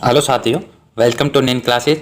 Hello साथियों, welcome to नीन classes.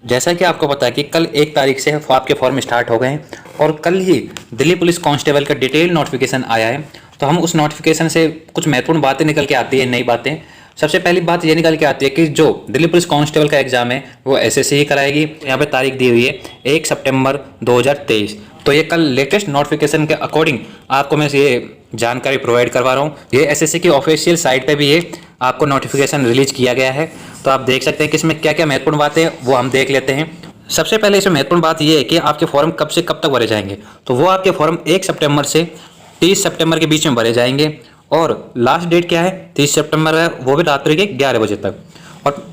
जैसा कि आपको पता है कि कल 1 तारीख से आपके फॉर्म स्टार्ट हो गए हैं और कल ही दिल्ली पुलिस कांस्टेबल का डिटेल नोटिफिकेशन आया है। तो हम उस नोटिफिकेशन से कुछ महत्वपूर्ण बातें निकल के आती है, नई बातें। सबसे पहली बात ये निकल के आती है कि जो दिल्ली पुलिस कांस्टेबल का एग्जाम है वो एसएससी ही कराएगी। यहाँ पे तारीख दी हुई है 1 सितंबर 2023। तो ये कल लेटेस्ट नोटिफिकेशन के अकॉर्डिंग आपको मैं ये जानकारी प्रोवाइड करवा रहा हूँ। ये एसएससी की ऑफिशियल साइट पे भी ये आपको नोटिफिकेशन रिलीज किया गया है। तो आप देख सकते हैं कि इसमें क्या क्या महत्वपूर्ण बातें हैं वो हम देख लेते हैं। सबसे पहले इसमें महत्वपूर्ण बात ये है कि आपके फॉर्म कब से कब तक भरे जाएंगे। तो वो आपके फॉर्म 1 सितंबर से 30 सितंबर के बीच में भरे जाएंगे और लास्ट डेट क्या है 30 सितंबर है, वो भी रात्रि के 11 बजे तक। और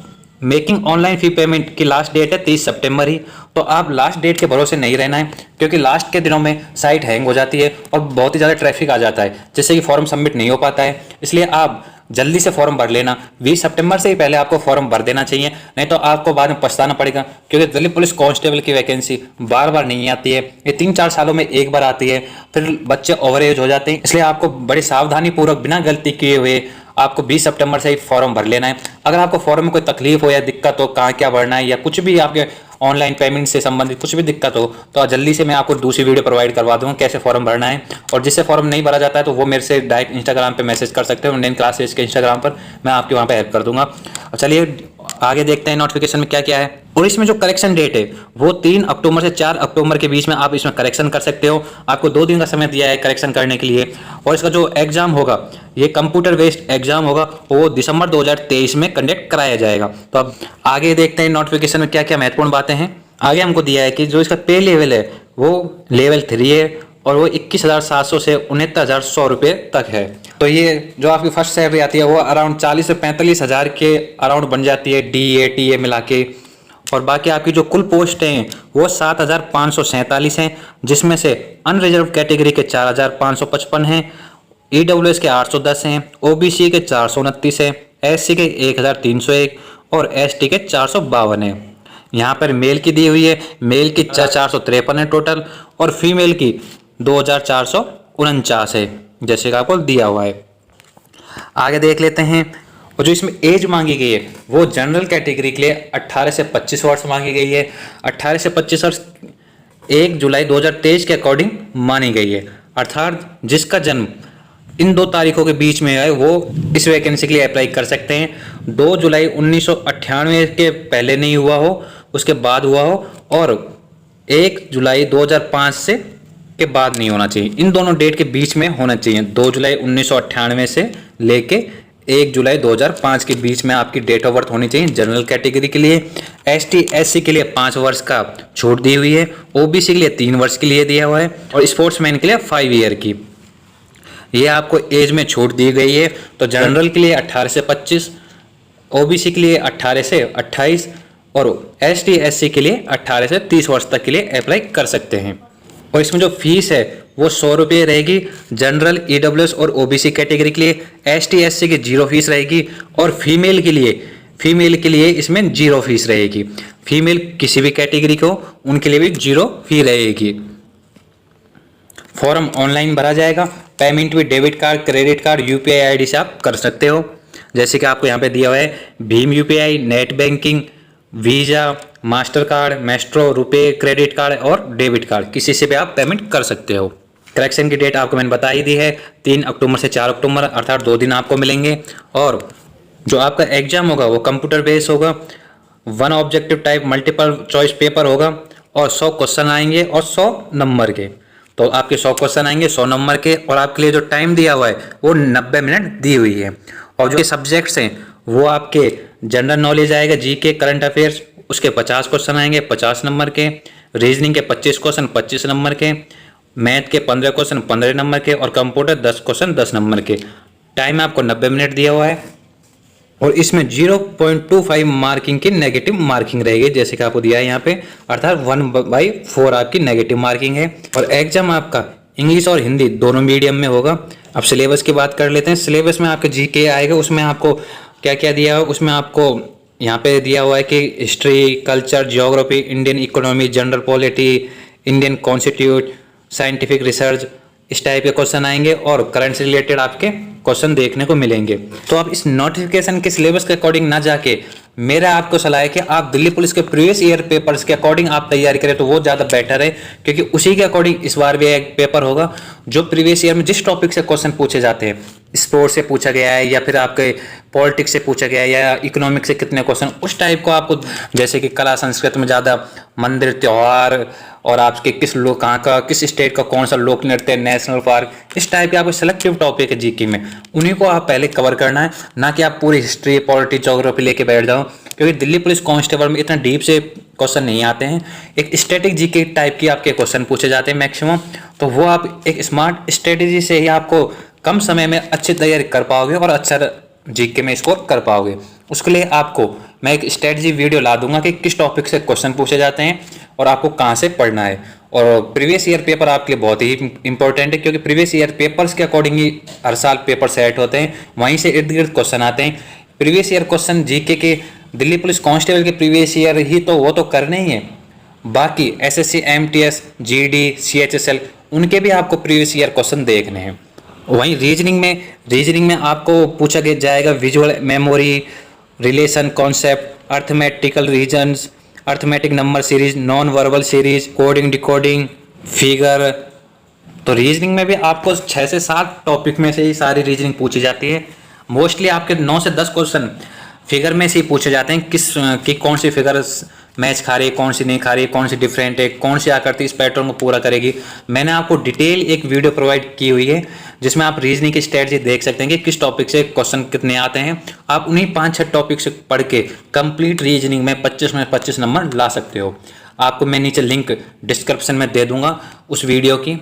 मेकिंग ऑनलाइन फी पेमेंट की लास्ट डेट है 30 सितंबर ही। तो आप लास्ट डेट के भरोसे नहीं रहना है, क्योंकि लास्ट के दिनों में साइट हैंग हो जाती है और बहुत ही ज़्यादा ट्रैफिक आ जाता है, जिससे कि फॉर्म सबमिट नहीं हो पाता है। इसलिए आप जल्दी से फॉर्म भर लेना। 20 सितंबर से ही पहले आपको फॉर्म भर देना चाहिए, नहीं तो आपको बाद में पछताना पड़ेगा। क्योंकि दिल्ली पुलिस कांस्टेबल की वैकेंसी बार बार नहीं आती है, ये 3-4 सालों में एक बार आती है, फिर बच्चे ओवर एज हो जाते हैं। इसलिए आपको बड़ी सावधानी पूर्वक बिना गलती किए हुए आपको 20 सितंबर से ही फॉर्म भर लेना है। अगर आपको फॉर्म में कोई तकलीफ हो या दिक्कत हो, कहाँ क्या भरना है या कुछ भी आपके ऑनलाइन पेमेंट से संबंधित कुछ भी दिक्कत हो, तो जल्दी से मैं आपको दूसरी वीडियो प्रोवाइड करवा दूंगा कैसे फॉर्म भरना है। और जिससे फॉर्म नहीं भरा जाता है तो वो मेरे से डायरेक्ट इंस्टाग्राम पे मैसेज कर सकते हो, नीन क्लासेस के इंस्टाग्राम पर, मैं आपके वहाँ पे हेल्प कर दूंगा। और चलिए आगे देखते हैं नोटिफिकेशन में क्या क्या है। और इसमें जो करेक्शन डेट है वो 3 अक्टूबर से 4 अक्टूबर के बीच में आप इसमें करेक्शन कर सकते हो। आपको 2 दिन का समय दिया है करेक्शन करने के लिए। और इसका जो एग्जाम होगा ये कंप्यूटर बेस्ड एग्जाम होगा, वो दिसंबर 2023 में कंडक्ट कराया जाएगा। तो अब आगे देखते हैं नोटिफिकेशन में क्या क्या महत्वपूर्ण बातें हैं। आगे हमको दिया है कि जो इसका पे लेवल है वो लेवल 3 है और वो 21,700 से 69,100 रुपये तक है। तो ये जो आपकी फर्स्ट सैलरी आती है वो अराउंड 40 से 45 हज़ार के अराउंड बन जाती है, DA TA मिला के। और बाकी आपकी जो कुल पोस्ट हैं वो 7,547 हैं, जिसमें से अनरिजर्व कैटेगरी के 4,555 हैं, EWS के 810 हैं, OBC के 429 हैं, SC के 1,301 और ST के 452 हैं। यहाँ पर मेल की दी हुई है, मेल की 453 है टोटल, और फीमेल की 2,449 है, जैसे कि आपको दिया हुआ है। आगे देख लेते हैं। और जो इसमें एज मांगी गई है वो जनरल कैटेगरी के लिए 18 से 25 वर्ष मांगी गई है। 18 से 25 वर्ष 1 जुलाई 2023 के अकॉर्डिंग मानी गई है। अर्थात जिसका जन्म इन 2 तारीखों के बीच में है वो इस वैकेंसी के लिए अप्लाई कर सकते हैं। 2 जुलाई 1998 के पहले नहीं हुआ हो, उसके बाद हुआ हो, और 1 जुलाई 2005 से के बाद नहीं होना चाहिए। इन दोनों डेट के बीच में होना चाहिए। 2 जुलाई 1998 से लेके 1 जुलाई 2005 के बीच में आपकी डेट ऑफ बर्थ होनी चाहिए जनरल कैटेगरी के लिए। ST SC के लिए 5 वर्ष का छूट दी हुई है, OBC के लिए 3 वर्ष के लिए दिया हुआ है, और स्पोर्ट्समैन के लिए 5 ईयर की ये आपको एज में छूट दी गई है। तो जनरल के लिए 18 से 25, OBC के लिए 18 से 28 और ST SC के लिए 18 से 30 वर्ष तक के लिए अप्लाई कर सकते हैं। और इसमें जो फीस है वो 100 रुपये रहेगी जनरल, EWS और OBC कैटेगरी के लिए। ST SC की 0 फीस रहेगी, और फीमेल के लिए इसमें 0 फीस रहेगी। फीमेल किसी भी कैटेगरी को उनके लिए भी 0 फी रहेगी। फॉर्म ऑनलाइन भरा जाएगा। पेमेंट भी debit card, credit card, UPI ID से आप कर सकते हो, जैसे कि आपको यहाँ पे दिया हुआ है Bhim UPI, net banking, visa, master card, maestro, रुपए, क्रेडिट कार्ड और डेबिट कार्ड, किसी से भी आप पेमेंट कर सकते हो। करेक्शन की डेट आपको मैंने बता ही दी है, 3 अक्टूबर से 4 अक्टूबर, अर्थात 2 दिन आपको मिलेंगे। और जो आपका एग्जाम होगा वो कंप्यूटर बेस्ड होगा, 1 objective type multiple choice paper होगा, और 100 क्वेश्चन आएंगे और 100 नंबर के। तो आपके 100 क्वेश्चन आएंगे 100 नंबर के, और आपके लिए जो टाइम दिया हुआ है वो 90 मिनट दी हुई है। और जो सब्जेक्ट्स हैं वो आपके जनरल नॉलेज आएगा, GK करंट अफेयर्स, उसके 50 क्वेश्चन आएंगे 50 नंबर के, रीजनिंग के 25 क्वेश्चन 25 नंबर के, मैथ के 15 क्वेश्चन 15 नंबर के, और कंप्यूटर 10 क्वेश्चन 10 नंबर के। टाइम आपको 90 मिनट दिया हुआ है, और इसमें 0.25 मार्किंग की नेगेटिव मार्किंग रहेगी, जैसे कि आपको दिया है यहाँ पे, अर्थात 1/4 आपकी नेगेटिव मार्किंग है। और एग्जाम आपका इंग्लिश और हिंदी दोनों मीडियम में होगा। अब सिलेबस की बात कर लेते हैं। सिलेबस में आपके GK आएगा, उसमें आपको क्या क्या दिया हुआ, उसमें आपको यहाँ पे दिया हुआ है कि history, culture, geography, Indian economy, general polity, Indian constitute, scientific research, इस टाइप के क्वेश्चन आएंगे, और करंट से रिलेटेड आपके क्वेश्चन देखने को मिलेंगे। तो आप इस नोटिफिकेशन के सिलेबस के अकॉर्डिंग ना जाके मेरा आपको सलाह है कि आप दिल्ली पुलिस के प्रीवियस ईयर पेपर्स के अकॉर्डिंग आप तैयारी करें तो वो ज़्यादा बेटर है, क्योंकि उसी के अकॉर्डिंग इस बार भी एक पेपर होगा जो प्रीवियस ईयर में जिस टॉपिक से क्वेश्चन पूछे जाते हैं, स्पोर्ट्स से पूछा गया है या फिर आपके पॉलिटिक्स से पूछा गया है या इकोनॉमिक्स से कितने क्वेश्चन, उस टाइप को आपको, जैसे कि कला संस्कृत में ज़्यादा मंदिर त्यौहार और आपके किस लोग कहाँ का किस स्टेट का कौन सा लोक नृत्य, नेशनल पार्क, इस टाइप के आपको सिलेक्टिव टॉपिक है जीके में, उन्हीं को आप पहले कवर करना है, ना कि आप पूरी हिस्ट्री पॉलिटी ज्योग्राफी लेके बैठ जाओ, क्योंकि दिल्ली पुलिस कांस्टेबल में इतना डीप से क्वेश्चन नहीं आते हैं। एक स्टैटिक जीके टाइप की आपके क्वेश्चन पूछे जाते हैं मैक्सिमम, तो वो आप एक स्मार्ट स्ट्रेटेजी से ही आपको कम समय में अच्छी तैयारी कर पाओगे और अच्छा जीके में स्कोर कर पाओगे। उसके लिए आपको मैं एक स्ट्रेटजी वीडियो ला दूंगा कि किस टॉपिक से क्वेश्चन पूछे जाते हैं और आपको कहाँ से पढ़ना है। और प्रीवियस ईयर पेपर आपके लिए बहुत ही इंपॉर्टेंट है, क्योंकि प्रीवियस ईयर पेपर्स के अकॉर्डिंग ही हर साल पेपर सेट होते हैं, वहीं से इर्द गिर्द क्वेश्चन आते हैं। प्रीवियस ईयर क्वेश्चन जीके के दिल्ली पुलिस कांस्टेबल के प्रीवियस ईयर ही तो वो तो करने ही है, बाकी एसएससी, एमटीएस, जीडी, सीएचएसएल उनके भी आपको प्रीवियस ईयर क्वेश्चन देखने हैं। वहीं रीजनिंग में आपको पूछा जाएगा visual memory, relation concept, arithmetical reasons, arithmetic number series, non verbal series, coding decoding, figure. तो रीजनिंग में भी आपको 6 से 7 टॉपिक में से ही सारी रीजनिंग पूछी जाती है। मोस्टली आपके 9 से 10 क्वेश्चन फिगर में से ही पूछे जाते हैं, कि कौन सी फिगर मैच खा रही है, कौन सी नहीं खा रही है, कौन सी डिफरेंट है, कौन सी आकृति इस पैटर्न को पूरा करेगी। मैंने आपको डिटेल एक वीडियो प्रोवाइड की हुई है जिसमें आप रीजनिंग की स्ट्रेटजी देख सकते हैं कि किस टॉपिक से क्वेश्चन कितने आते हैं। आप उन्हीं 5-6 टॉपिक से पढ़ के कंप्लीट रीजनिंग में 25 में 25 नंबर ला सकते हो। आपको मैं नीचे लिंक डिस्क्रिप्शन में दे दूंगा उस वीडियो की।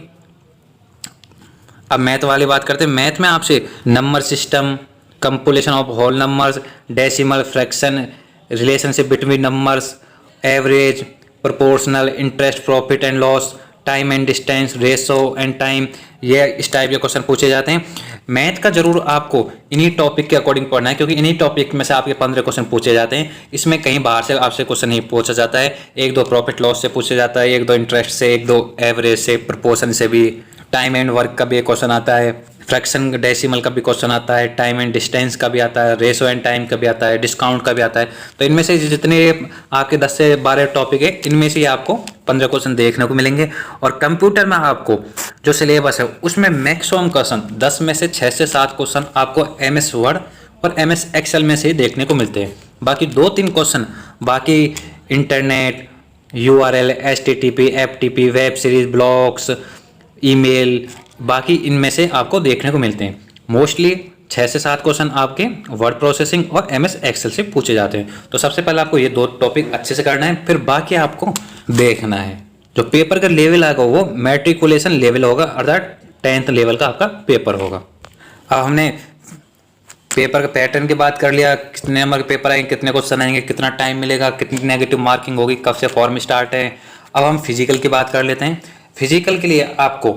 अब मैथ वाली बात करते हैं। मैथ में आपसे number system, computation of whole numbers, decimal, fraction, relationship between numbers, average, proportional, interest, profit and loss, time and distance, ratio and time, ये इस टाइप के क्वेश्चन पूछे जाते हैं। मैथ का जरूर आपको इन्हीं टॉपिक के अकॉर्डिंग पढ़ना है, क्योंकि इन्हीं टॉपिक में से आपके 15 क्वेश्चन पूछे जाते हैं। इसमें कहीं बाहर से आपसे क्वेश्चन नहीं पूछा जाता है। 1-2 प्रॉफिट लॉस से पूछा जाता है, 1-2 इंटरेस्ट से, 1-2 एवरेज से, प्रोपोर्शन से भी, टाइम एंड वर्क का भी एक क्वेश्चन आता है, फ्रैक्शन डेसिमल का भी क्वेश्चन आता है, टाइम एंड डिस्टेंस का भी आता है, रेशो एंड टाइम का भी आता है, डिस्काउंट का भी आता है। तो इनमें से जितने आपके 10 से 12 टॉपिक है, इनमें से आपको 15 क्वेश्चन देखने को मिलेंगे। और कंप्यूटर में आपको जो सिलेबस है उसमें मैक्सिमम क्वेश्चन 10 में से 6 से 7 क्वेश्चन आपको MS वर्ड और MS एक्सेल में से ही देखने को मिलते हैं। बाकी 2-3 क्वेश्चन बाकी internet, URL, HTTP, FTP, web series, blogs, email, बाकी इनमें से आपको देखने को मिलते हैं। मोस्टली 6 से 7 क्वेश्चन आपके वर्ड प्रोसेसिंग और MS एक्सेल से पूछे जाते हैं। तो सबसे पहले आपको ये 2 टॉपिक अच्छे से करना है, फिर बाकी आपको देखना है। जो पेपर का लेवल आएगा वो मैट्रिकुलेशन लेवल होगा, अर्थात 10th लेवल का आपका पेपर होगा। अब हमने पेपर का पैटर्न की बात कर लिया, कितने नंबर के पेपर आएंगे, कितने क्वेश्चन आएंगे, कितना टाइम मिलेगा, कितनी नेगेटिव मार्किंग होगी, कब से फॉर्म स्टार्ट है। अब हम फिजिकल की बात कर लेते हैं। फिजिकल के लिए आपको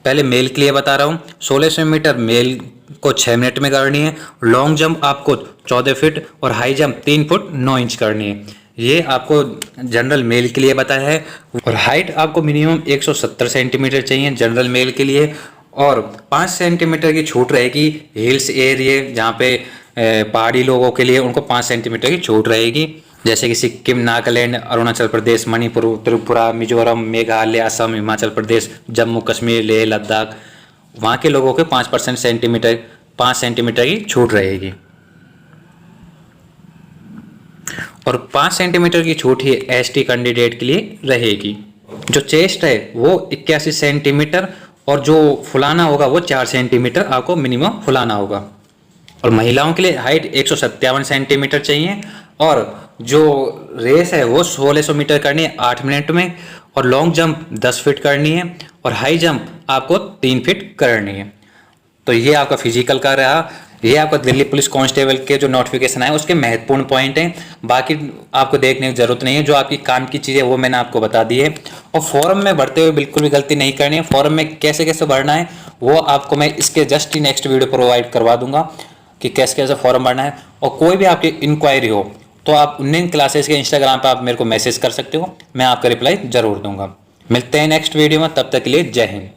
पहले मेल के लिए बता रहा हूँ, 1600 मीटर मेल को 6 मिनट में करनी है। लॉन्ग जंप आपको 14 फीट और हाई जंप 3 फुट 9 इंच करनी है। ये आपको जनरल मेल के लिए बताया है। और हाइट आपको मिनिमम 170 सेंटीमीटर चाहिए जनरल मेल के लिए, और 5 सेंटीमीटर की छूट रहेगी हिल्स एरिया, जहाँ पे पहाड़ी लोगों के लिए उनको 5 सेंटीमीटर की छूट रहेगी, जैसे कि सिक्किम, नागालैंड, अरुणाचल प्रदेश, मणिपुर, त्रिपुरा, मिजोरम, मेघालय, असम, हिमाचल प्रदेश, जम्मू कश्मीर, लेह लद्दाख, वहाँ के लोगों के 5 सेंटीमीटर की छूट रहेगी। और 5 सेंटीमीटर की छूट ही ST कैंडिडेट के लिए रहेगी। जो चेस्ट है वो 81 सेंटीमीटर और जो फुलाना होगा वो 4 सेंटीमीटर आपको मिनिमम फुलाना होगा। और महिलाओं के लिए हाइट 157 सेंटीमीटर चाहिए, और जो रेस है वो 1600 मीटर करनी है 8 मिनट में, और लॉन्ग जंप 10 फीट करनी है, और हाई जंप आपको 3 फीट करनी है। तो ये आपका फिजिकल का रहा। ये आपका दिल्ली पुलिस कांस्टेबल के जो नोटिफिकेशन आए उसके महत्वपूर्ण पॉइंट हैं। बाकी आपको देखने की जरूरत नहीं है, जो आपकी काम की चीज़ें वो मैंने आपको बता दी है। और फॉर्म में भरते हुए बिल्कुल भी गलती नहीं करनी है। फॉर्म में कैसे कैसे भरना है वो आपको मैं इसके जस्ट ही नेक्स्ट वीडियो प्रोवाइड करवा दूंगा कि कैसे कैसे फॉर्म भरना है। और कोई भी आपकी इंक्वायरी हो तो आप उन्नीन क्लासेस के इंस्टाग्राम पर आप मेरे को मैसेज कर सकते हो, मैं आपका रिप्लाई जरूर दूंगा। मिलते हैं नेक्स्ट वीडियो में, तब तक के लिए जय हिंद।